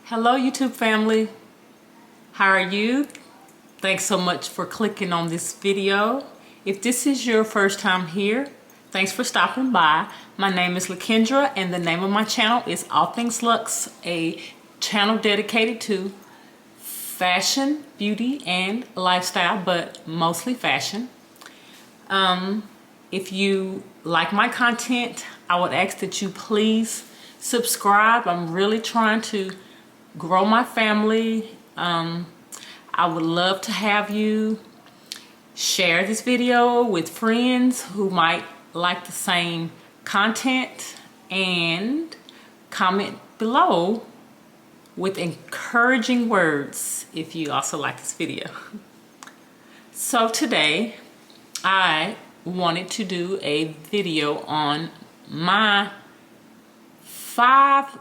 Hello YouTube family, how are you? Thanks so much for clicking on this video. If this is your first time here, thanks for stopping by. My name is Lakendra and the name of my channel is All Things Lux, a channel dedicated to fashion, beauty, and lifestyle, but mostly fashion. If you like my content, I would ask that you please subscribe. I'm really trying to grow my family. I would love to have you share this video with friends who might like the same content and comment below with encouraging words if you also like this video. So today I wanted to do a video on my 5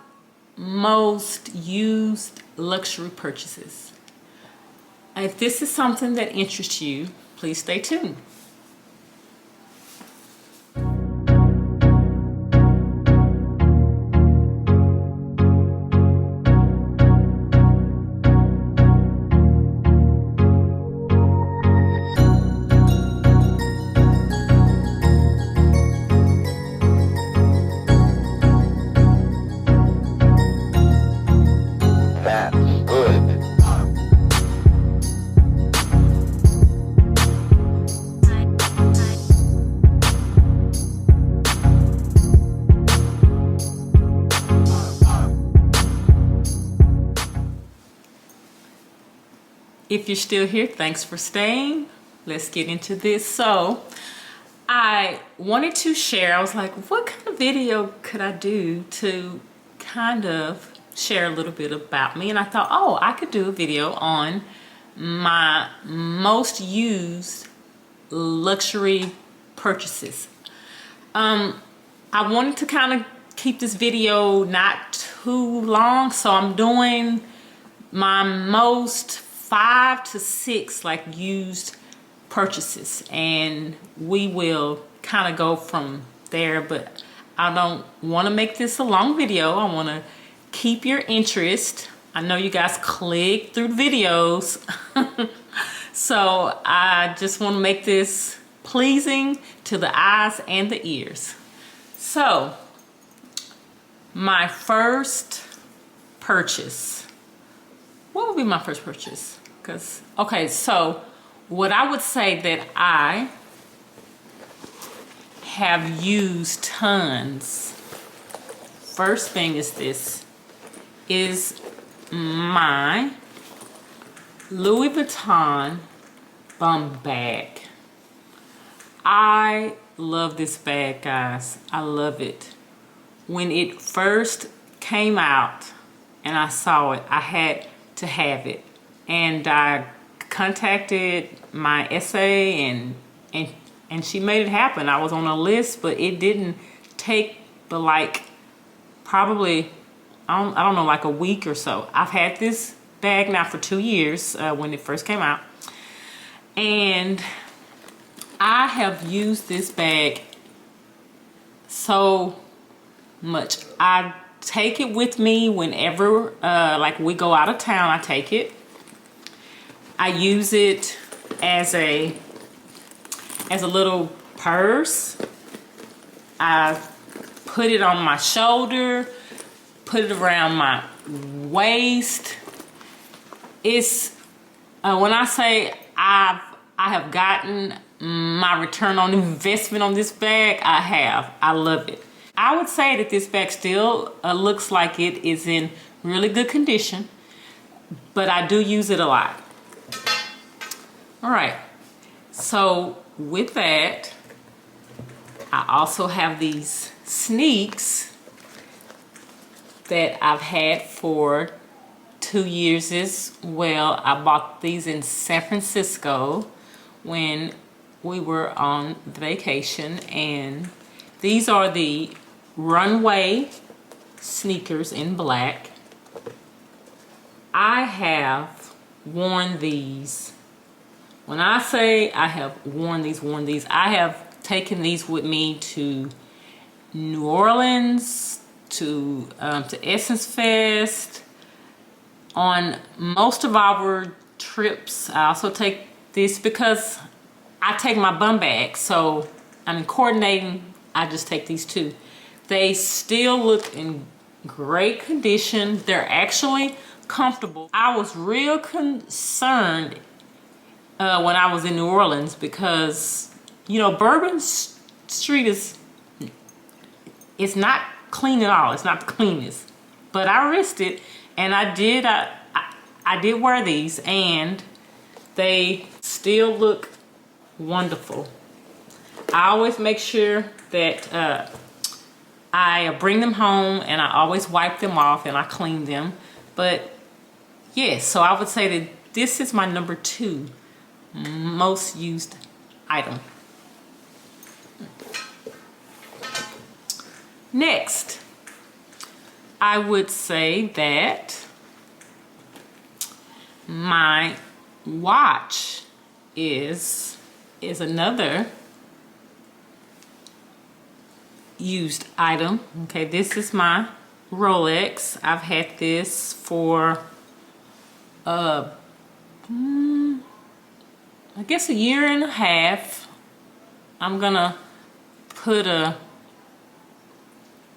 most used luxury purchases. If this is something that interests you, please stay tuned. If you're still here, thanks for staying. Let's get into this. So I wanted to share, I was like, what kind of video could I do to kind of share a little bit about me? And I thought, oh, I could do a video on my most used luxury purchases. I wanted to kind of keep this video not too long, so I'm doing my most 5 to 6 like used purchases, and we will kind of go from there. But I don't want to make this a long video. I want to keep your interest. I know you guys click through videos so I just want to make this pleasing to the eyes and the ears. So my first purchase, what would be my first purchase? Okay, so what I would say that I have used tons, first thing is this, is my Louis Vuitton bum bag. I love this bag, guys. I love it. When it first came out and I saw it, I had to have it. And I contacted my SA and she made it happen. I was on a list, but it didn't take but like probably, I don't know, like a week or so. I've had this bag now for 2 years when it first came out. And I have used this bag so much. I take it with me whenever like we go out of town. I take it. I use it as a little purse. I put it on my shoulder, put it around my waist. It's when I say I have gotten my return on investment on this bag, I have. I love it. I would say that this bag still looks like it is in really good condition, but I do use it a lot. All right, so with that, I also have these sneaks that I've had for 2 years as well. I bought these in San Francisco when we were on vacation, and these are the runway sneakers in black. I have worn these. When I say I have worn these, I have taken these with me to New Orleans, to Essence Fest, on most of our trips. I also take this because I take my bum bag, so I'm coordinating. I just take these two. They still look in great condition. They're actually comfortable. I was real concerned when I was in New Orleans because, you know, Bourbon Street it's not clean at all. It's not the cleanest, but I risked it, and I did wear these, and they still look wonderful. I always make sure that I bring them home, and I always wipe them off and I clean them. But yes, so I would say that this is my number 2 most used item. Next, I would say that my watch is another used item. Okay, this is my Rolex. I've had this for I guess a year and a half. I'm gonna put a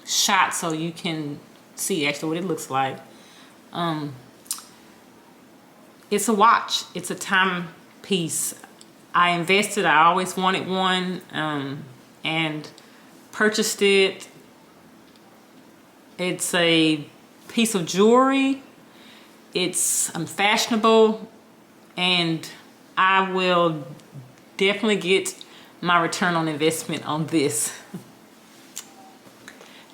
shot so you can see actually what it looks like. It's a watch. It's a timepiece. I invested. I always wanted one, and purchased it. It's a piece of jewelry. It's fashionable, and I will definitely get my return on investment on this.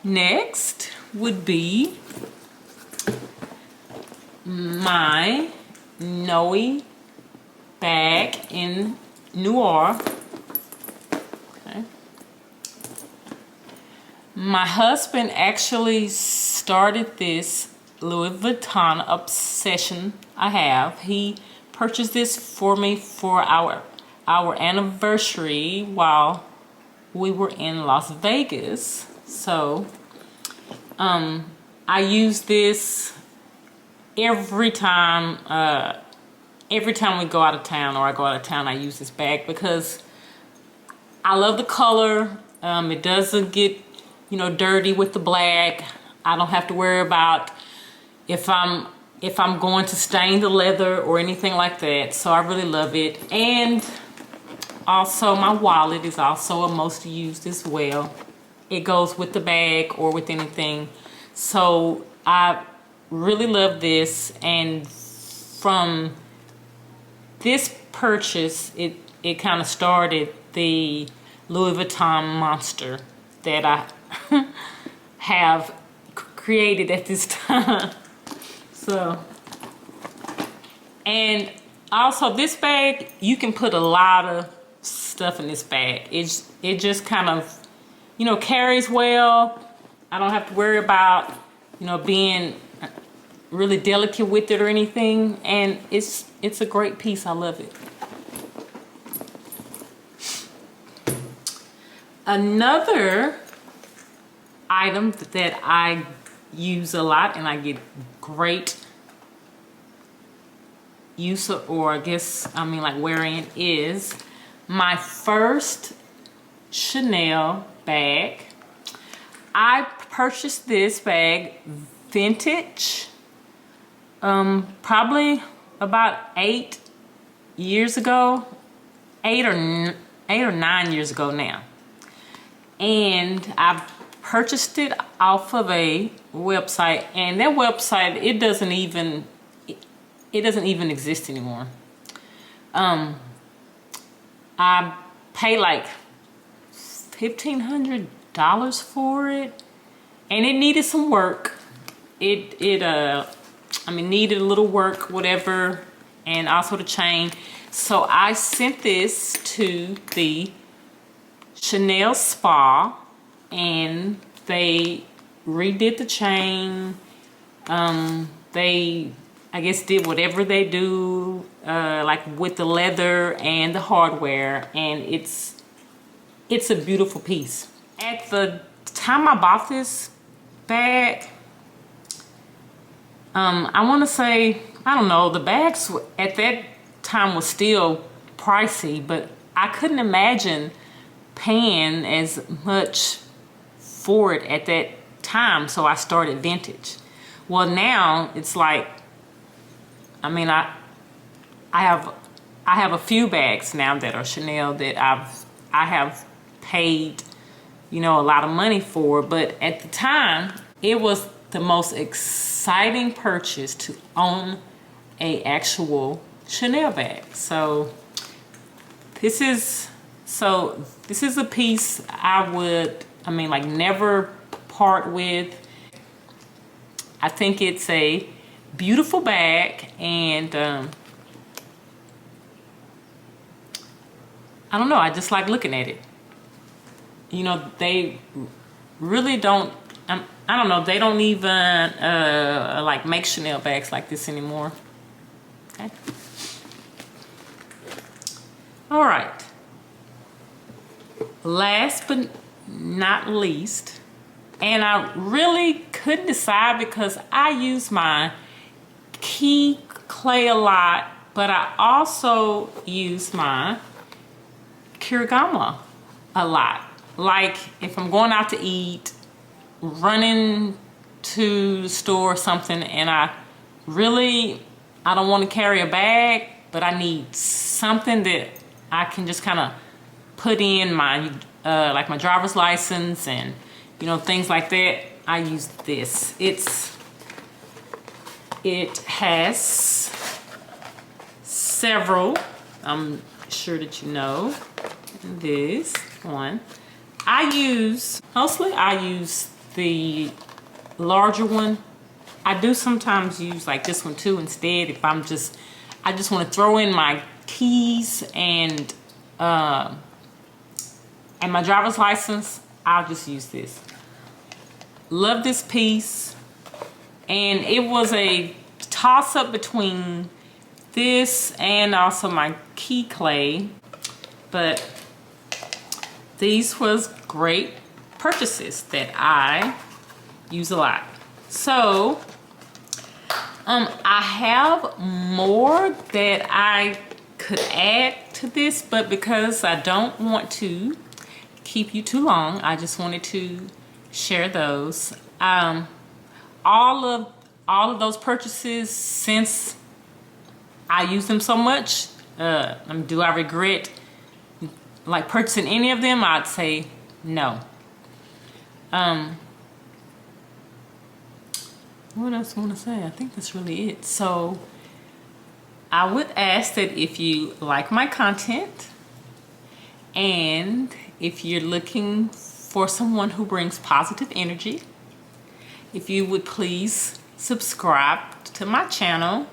Next would be my Noe bag in Noir. Okay. My husband actually started this Louis Vuitton obsession I have. He purchased this for me for our anniversary while we were in Las Vegas. So I use this every time we go out of town, or I go out of town. I use this bag because I love the color. It doesn't get, you know, dirty with the black. I don't have to worry about if I'm going to stain the leather or anything like that. So I really love it. And also my wallet is also a most used as well. It goes with the bag or with anything. So I really love this, and from this purchase it kind of started the Louis Vuitton monster that I have created at this time. So, and also this bag, you can put a lot of stuff in this bag. It just kind of, you know, carries well. I don't have to worry about, you know, being really delicate with it or anything, and it's a great piece. I love it. Another item that I use a lot and I get great use of, or I guess I mean like wearing, is my first Chanel bag. I purchased this bag vintage probably about 8 years ago, 8 or 9 years ago now, and I purchased it off of a website, and that website, it doesn't even exist anymore. I paid like $1,500 for it, and it needed some work. It needed a little work, whatever, and also the chain. So I sent this to the Chanel spa, and they redid the chain. They, I guess, did whatever they do, like with the leather and the hardware, and it's a beautiful piece. At the time I bought this bag, I want to say, I don't know, the bags at that time was still pricey, but I couldn't imagine paying as much for it at that time, so I started vintage. Well, now it's like, I mean, I have a few bags now that are Chanel that I have paid, you know, a lot of money for, but at the time it was the most exciting purchase to own a actual Chanel bag. So this is a piece I would, I mean, like, never part with. I think it's a beautiful bag, and I don't know, I just like looking at it. You know, they really don't, I don't know, they don't even like make Chanel bags like this anymore. Okay. All right. Last but not least, and I really couldn't decide because I use my key clay a lot, but I also use my Kirigama a lot. Like if I'm going out to eat, running to the store or something, and I don't want to carry a bag, but I need something that I can just kind of put in my like my driver's license and, you know, things like that. I use this. It has several, I'm sure that you know. This one I use the larger one. I do sometimes use like this one too instead if I just want to throw in my keys and my driver's license. I'll just use this. Love this piece, and it was a toss-up between this and also my key clay, but these was great purchases that I use a lot. So I have more that I could add to this, but because I don't want to keep you too long, I just wanted to share those. All of those purchases, since I use them so much, do I regret like purchasing any of them? I'd say no. What else I want to say? I think that's really it. So I would ask that if you like my content, and if you're looking for someone who brings positive energy, if you would please subscribe to my channel,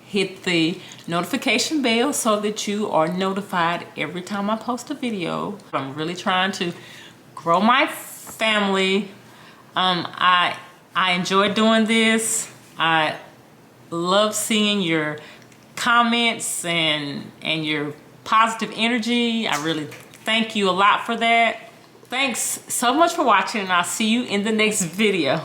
hit the notification bell so that you are notified every time I post a video. I'm really trying to grow my family. I enjoy doing this. I love seeing your comments and your positive energy. I really thank you a lot for that. Thanks so much for watching, and I'll see you in the next video.